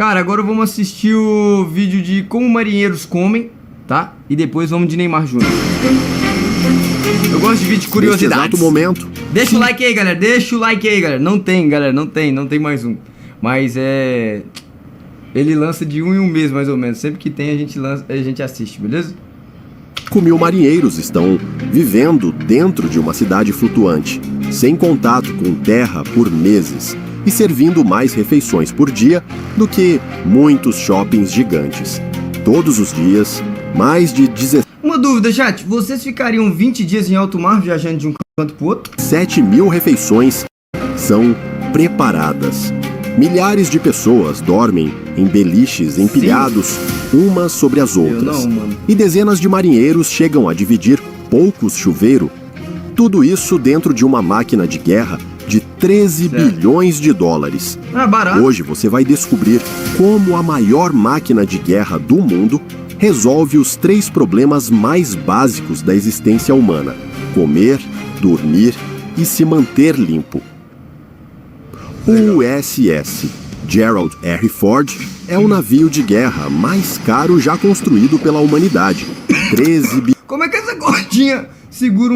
Cara, agora vamos assistir o vídeo de como marinheiros comem, tá? E depois vamos de Neymar Júnior. Eu gosto de vídeo de curiosidades. Neste exato momento. Deixa o like aí, galera. Deixa o like aí, galera. Não tem, galera. Não tem mais um. Mas é... ele lança de um em um mês, mais ou menos. Sempre que tem, a gente assiste, beleza? 5.000 marinheiros estão vivendo dentro de uma cidade flutuante, sem contato com terra por meses, e servindo mais refeições por dia do que muitos shoppings gigantes. Todos os dias, mais de Uma dúvida, chat. Vocês ficariam 20 dias em alto mar viajando de um canto pro outro? 17.000 refeições são preparadas. Milhares de pessoas dormem em beliches empilhados umas sobre as outras. E dezenas de marinheiros chegam a dividir poucos chuveiros. Tudo isso dentro de uma máquina de guerra de 13 bilhões de dólares. Barato. Hoje você vai descobrir como a maior máquina de guerra do mundo resolve os 3 problemas mais básicos da existência humana: comer, dormir e se manter limpo. O USS Gerald R. Ford é o navio de guerra mais caro já construído pela humanidade. 13 Como é que essa gordinha segura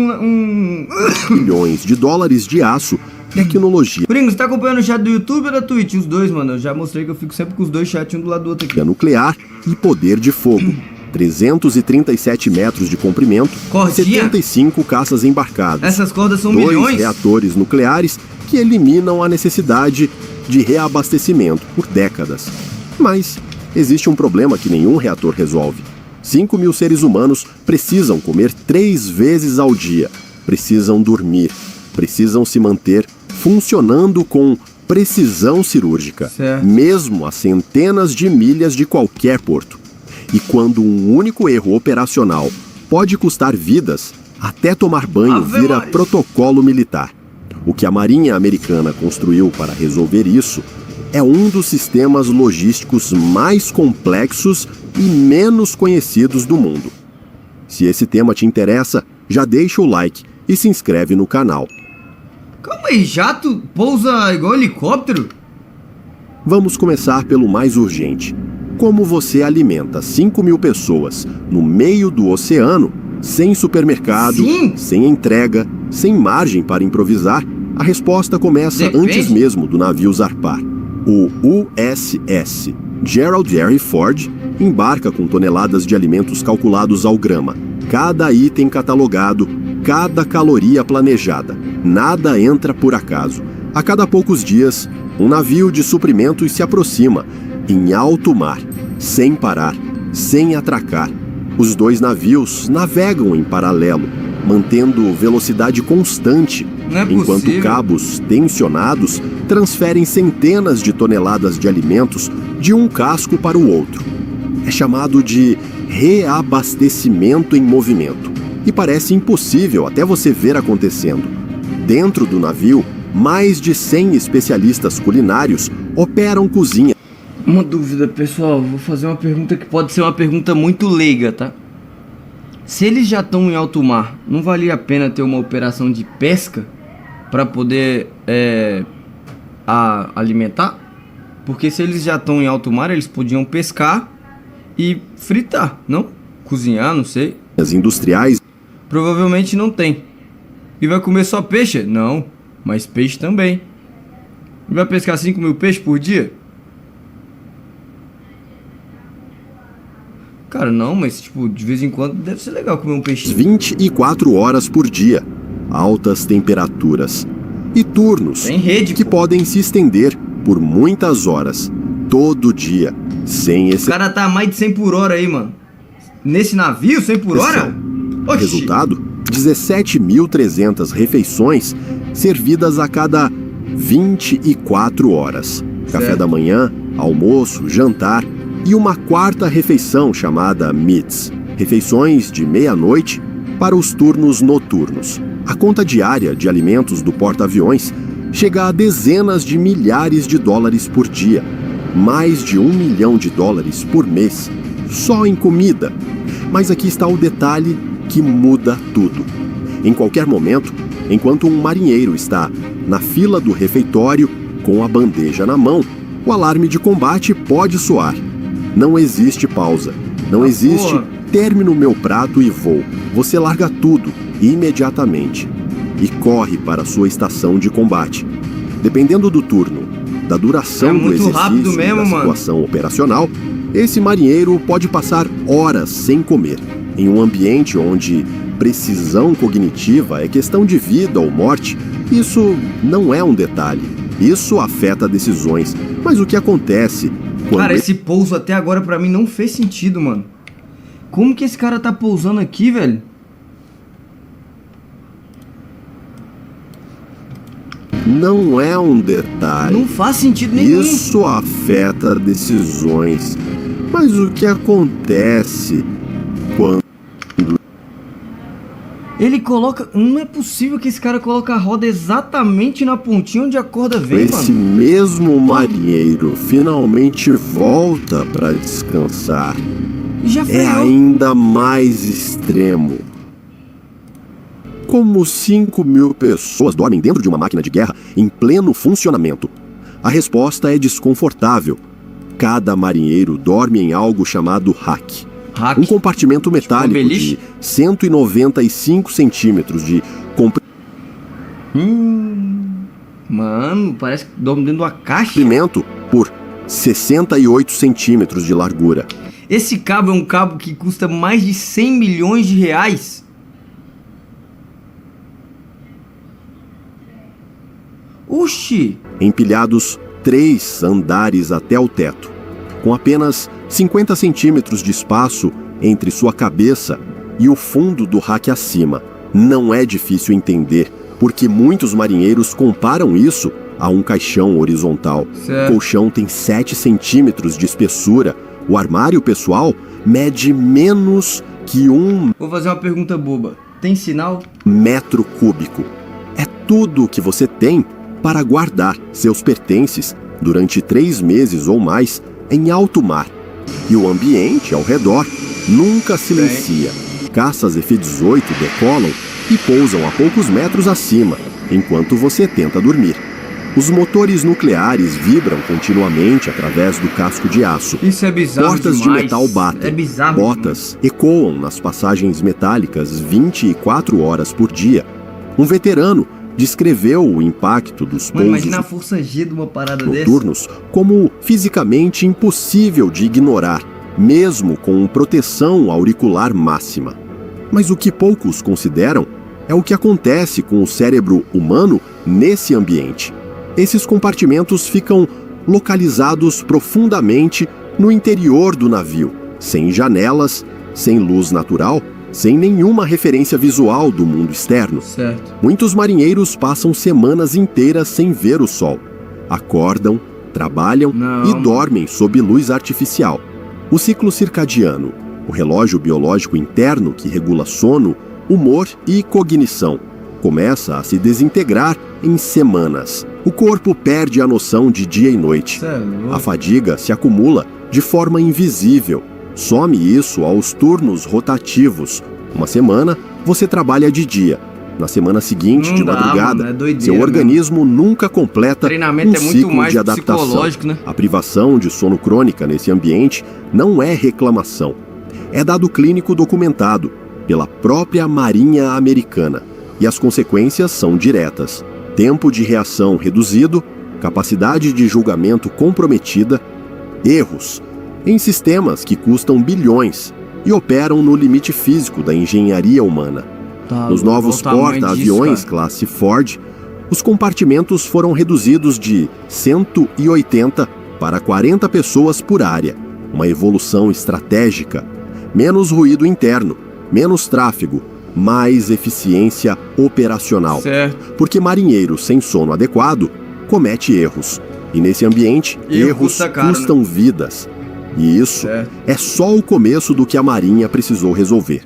bilhões de dólares de aço, tecnologia Pringo, você tá acompanhando o chat do YouTube ou da Twitch? Os dois, mano. Eu já mostrei que eu fico sempre com os dois chats um do lado do outro aqui. nuclear e poder de fogo. 337 metros de comprimento, Cordinha? 75 caças embarcadas. Essas cordas são 2 milhões? reatores nucleares que eliminam a necessidade de reabastecimento por décadas. Mas existe um problema que nenhum reator resolve. 5.000 seres humanos precisam comer 3 vezes ao dia, precisam dormir, precisam se manter funcionando com precisão cirúrgica, mesmo a centenas de milhas de qualquer porto. E quando um único erro operacional pode custar vidas, até tomar banho vira protocolo militar. O que a Marinha Americana construiu para resolver isso é um dos sistemas logísticos mais complexos e menos conhecidos do mundo. Se esse tema te interessa, já deixa o like e se inscreve no canal. Calma aí, jato pousa igual helicóptero? Vamos começar pelo mais urgente. Como você alimenta 5.000 pessoas no meio do oceano, sem supermercado, sem entrega, sem margem para improvisar? A resposta começa antes mesmo do navio zarpar. O USS Gerald R. Ford embarca com toneladas de alimentos calculados ao grama. Cada item catalogado, cada caloria planejada. Nada entra por acaso. A cada poucos dias, um navio de suprimentos se aproxima, em alto mar, sem parar, sem atracar. Os 2 navios navegam em paralelo, mantendo velocidade constante, enquanto cabos tensionados transferem centenas de toneladas de alimentos de um casco para o outro. É chamado de reabastecimento em movimento e parece impossível até você ver acontecendo. Dentro do navio, mais de 100 especialistas culinários operam cozinha. Uma dúvida, pessoal. Vou fazer uma pergunta que pode ser uma pergunta muito leiga, tá? Se eles já estão em alto mar, não valia a pena ter uma operação de pesca para poder alimentar? Porque se eles já estão em alto mar, eles podiam pescar e fritar, não? Cozinhar, não sei. As industriais provavelmente não tem. E vai comer só peixe? Não, mas peixe também. E vai pescar 5.000 peixes por dia? Cara, não, mas tipo, de vez em quando deve ser legal comer um peixinho. 24 horas por dia, altas temperaturas e turnos que podem se estender por muitas horas, todo dia, sem exceção. O cara tá a mais de 100 por hora aí, mano. Nesse navio, 100 por hora? Resultado, 17.300 refeições servidas a cada 24 horas. Café da manhã, almoço, jantar e uma 4ª refeição chamada meats, refeições de meia-noite para os turnos noturnos. A conta diária de alimentos do porta-aviões chega a dezenas de milhares de dólares por dia, mais de $1 milhão por mês, só em comida. Mas aqui está o detalhe que muda tudo. Em qualquer momento, enquanto um marinheiro está na fila do refeitório com a bandeja na mão, o alarme de combate pode soar. Não existe pausa. Não existe termino meu prato e vou. Você larga tudo imediatamente e corre para sua estação de combate. Dependendo do turno, da duração do exercício e da situação operacional, esse marinheiro pode passar horas sem comer, em um ambiente onde precisão cognitiva é questão de vida ou morte. Isso não é um detalhe. Isso afeta decisões. Mas o que acontece quando... Cara, esse pouso até agora pra mim não fez sentido, mano. Como que esse cara tá pousando aqui, velho? Não é um detalhe. Não faz sentido nenhum. Isso afeta decisões. Mas o que acontece quando... Ele coloca... Não é possível que esse cara coloque a roda exatamente na pontinha onde a corda vem, mano. Esse mesmo marinheiro finalmente volta para descansar. Já é ainda mais extremo. Como 5.000 pessoas dormem dentro de uma máquina de guerra em pleno funcionamento? A resposta é desconfortável. Cada marinheiro dorme em algo chamado rack. Um compartimento metálico de 195 centímetros de Mano, parece que dorme dentro de uma caixa. Comprimento por 68 centímetros de largura. Esse cabo é um cabo que custa mais de 100 milhões de reais. Oxi! Empilhados 3 andares até o teto, com apenas 50 centímetros de espaço entre sua cabeça e o fundo do rack acima. Não é difícil entender, porque muitos marinheiros comparam isso a um caixão horizontal. Certo. O colchão tem 7 centímetros de espessura. O armário pessoal mede menos que Vou fazer uma pergunta boba. Tem sinal? metro cúbico. É tudo o que você tem para guardar seus pertences durante 3 meses ou mais em alto mar. E o ambiente ao redor nunca silencia. Caças F-18 decolam e pousam a poucos metros acima, enquanto você tenta dormir. Os motores nucleares vibram continuamente através do casco de aço. Isso é bizarro. Portas demais. de metal batem. É bizarro. Botas ecoam nas passagens metálicas 24 horas por dia. Um veterano descreveu o impacto dos pousos imagina a força G de uma parada noturnos como fisicamente impossível de ignorar, mesmo com proteção auricular máxima. Mas o que poucos consideram é o que acontece com o cérebro humano nesse ambiente. Esses compartimentos ficam localizados profundamente no interior do navio, sem janelas, sem luz natural, sem nenhuma referência visual do mundo externo. Certo. Muitos marinheiros passam semanas inteiras sem ver o sol. Acordam, trabalham e dormem sob luz artificial. O ciclo circadiano, o relógio biológico interno que regula sono, humor e cognição, começa a se desintegrar em semanas. O corpo perde a noção de dia e noite. A fadiga se acumula de forma invisível. Some isso aos turnos rotativos. Uma semana, você trabalha de dia. Na semana seguinte, de madrugada, seu organismo nunca completa um ciclo de adaptação. Né? A privação de sono crônica nesse ambiente não é reclamação. É dado clínico documentado pela própria Marinha Americana. E as consequências são diretas. Tempo de reação reduzido, capacidade de julgamento comprometida, erros em sistemas que custam bilhões e operam no limite físico da engenharia humana. Nos novos porta-aviões classe Ford, os compartimentos foram reduzidos de 180 para 40 pessoas por área, uma evolução estratégica. Menos ruído interno, menos tráfego, mais eficiência operacional. Certo. Porque marinheiro sem sono adequado comete erros. E nesse ambiente, erros custam vidas. E isso é só o começo do que a Marinha precisou resolver.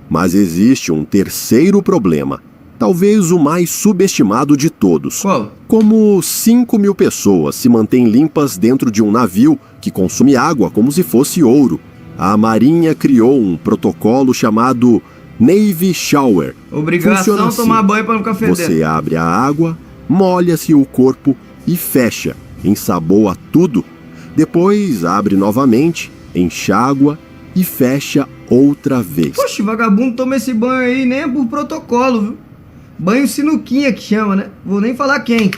Mas existe um terceiro problema, talvez o mais subestimado de todos. Qual? Como 5.000 pessoas se mantêm limpas dentro de um navio que consome água como se fosse ouro? A Marinha criou um protocolo chamado Navy Shower. Obrigação Funciona assim. Tomar banho para não ficar fedendo. Você abre a água, molha-se o corpo e fecha, ensaboa tudo, depois abre novamente, enxágua e fecha outra vez. Poxa, vagabundo toma esse banho aí nem é por protocolo, viu? Banho sinuquinha que chama, né? Vou nem falar quem.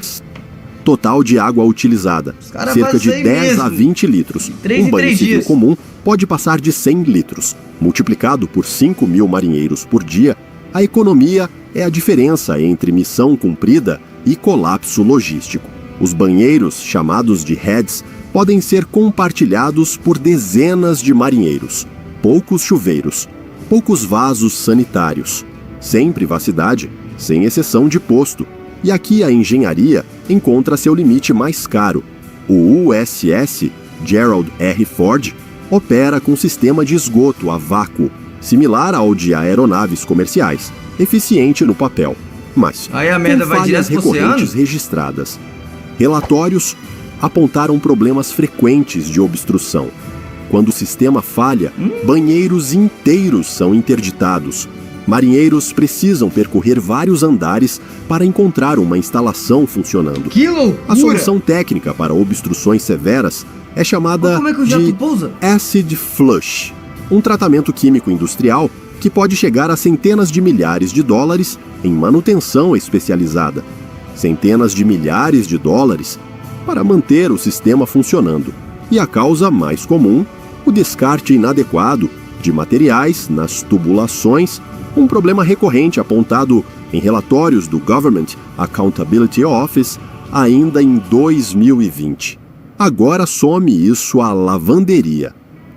Total de água utilizada, cerca de 10 a 20 litros. Um banho civil comum pode passar de 100 litros. Multiplicado por 5.000 marinheiros por dia, a economia é a diferença entre missão cumprida e colapso logístico. Os banheiros, chamados de heads, podem ser compartilhados por dezenas de marinheiros. Poucos chuveiros, poucos vasos sanitários, sem privacidade, sem exceção de posto. E aqui a engenharia encontra seu limite mais caro. O USS Gerald R. Ford opera com sistema de esgoto a vácuo, similar ao de aeronaves comerciais, eficiente no papel, mas aí a merda com vai falhas direto pro recorrentes oceano? Registradas. Relatórios apontaram problemas frequentes de obstrução. Quando o sistema falha, banheiros inteiros são interditados. Marinheiros precisam percorrer vários andares para encontrar uma instalação funcionando. Que loucura! A solução técnica para obstruções severas é chamada de acid flush, um tratamento químico industrial que pode chegar a centenas de milhares de dólares em manutenção especializada. Centenas de milhares de dólares para manter o sistema funcionando. E a causa mais comum, o descarte inadequado de materiais nas tubulações, um problema recorrente apontado em relatórios do Government Accountability Office ainda em 2020. Agora some isso à lavanderia.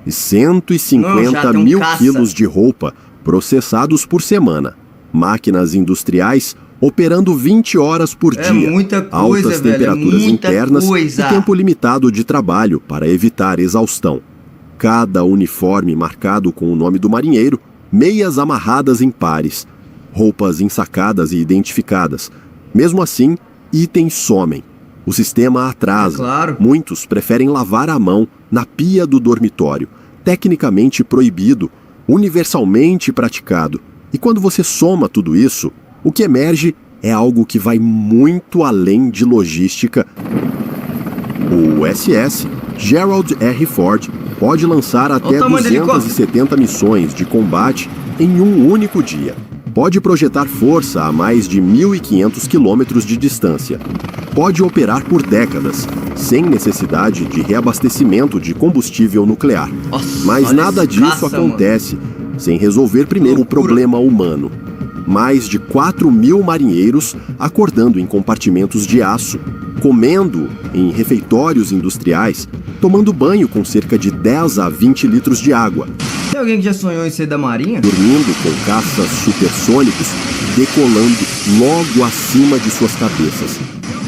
E 150 mil quilos de roupa processados por semana. Máquinas industriais operando 20 horas por dia. Muita coisa, altas temperaturas internas e tempo limitado de trabalho para evitar exaustão. Cada uniforme marcado com o nome do marinheiro, meias amarradas em pares, roupas ensacadas e identificadas. Mesmo assim, itens somem. O sistema atrasa. Claro. Muitos preferem lavar a mão na pia do dormitório, tecnicamente proibido, universalmente praticado. E quando você soma tudo isso, o que emerge é algo que vai muito além de logística. O USS Gerald R. Ford pode lançar até 270 missões de combate em um único dia. Pode projetar força a mais de 1.500 quilômetros de distância. Pode operar por décadas, sem necessidade de reabastecimento de combustível nuclear. Mas nada disso acontece sem resolver primeiro o problema humano. Mais de 4.000 marinheiros acordando em compartimentos de aço, comendo em refeitórios industriais, tomando banho com cerca de 10 a 20 litros de água. Tem alguém que já sonhou em ser da marinha? Dormindo com caças supersônicos, decolando logo acima de suas cabeças.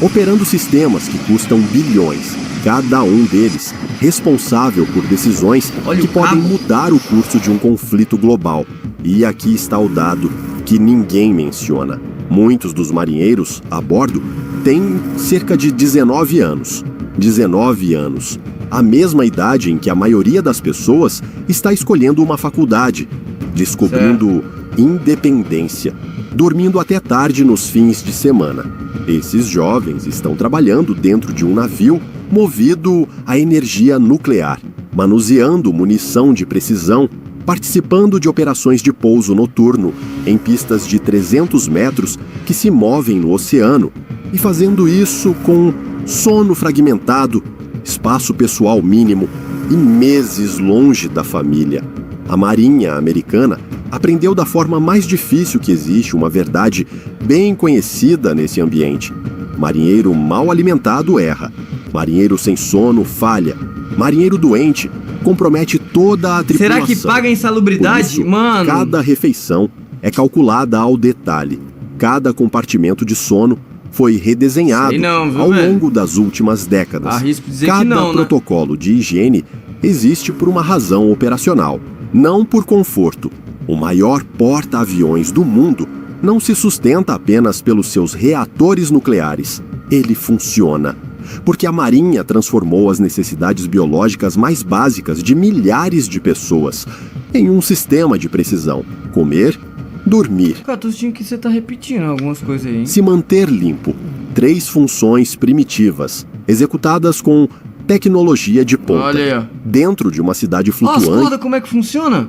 Operando sistemas que custam bilhões, cada um deles responsável por decisões que podem mudar o curso de um conflito global. E aqui está o dado que ninguém menciona. Muitos dos marinheiros a bordo têm cerca de 19 anos. 19 anos. A mesma idade em que a maioria das pessoas está escolhendo uma faculdade, descobrindo independência, dormindo até tarde nos fins de semana. Esses jovens estão trabalhando dentro de um navio movido a energia nuclear, manuseando munição de precisão, participando de operações de pouso noturno em pistas de 300 metros que se movem no oceano e fazendo isso com sono fragmentado, espaço pessoal mínimo e meses longe da família. A Marinha Americana aprendeu da forma mais difícil que existe uma verdade bem conhecida nesse ambiente. Marinheiro mal alimentado erra. Marinheiro sem sono falha. Marinheiro doente compromete toda a tripulação. Será que paga a insalubridade? Por isso, mano, cada refeição é calculada ao detalhe. Cada compartimento de sono foi redesenhado ao longo das últimas décadas. Arrisco dizer cada que não, protocolo de higiene existe por uma razão operacional, não por conforto. O maior porta-aviões do mundo não se sustenta apenas pelos seus reatores nucleares. Ele funciona porque a Marinha transformou as necessidades biológicas mais básicas de milhares de pessoas em um sistema de precisão: comer, dormir. Cara, tô sentindo que você tá repetindo algumas coisas aí, hein? Se manter limpo. 3 funções primitivas, executadas com tecnologia de ponta, Olha aí, ó. dentro de uma cidade Ó, as flutuante cordas, como é que funciona?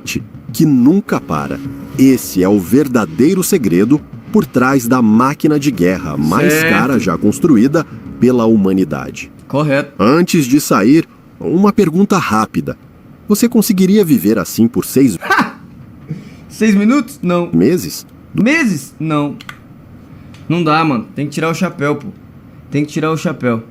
que nunca para. Esse é o verdadeiro segredo por trás da máquina de guerra mais Certo. cara já construída pela humanidade. Correto. Antes de sair, uma pergunta rápida. Você conseguiria viver assim por 6 6 minutos? Não. meses? Meses? Não. Não dá, mano. Tem que tirar o chapéu, pô. Tem que tirar o chapéu.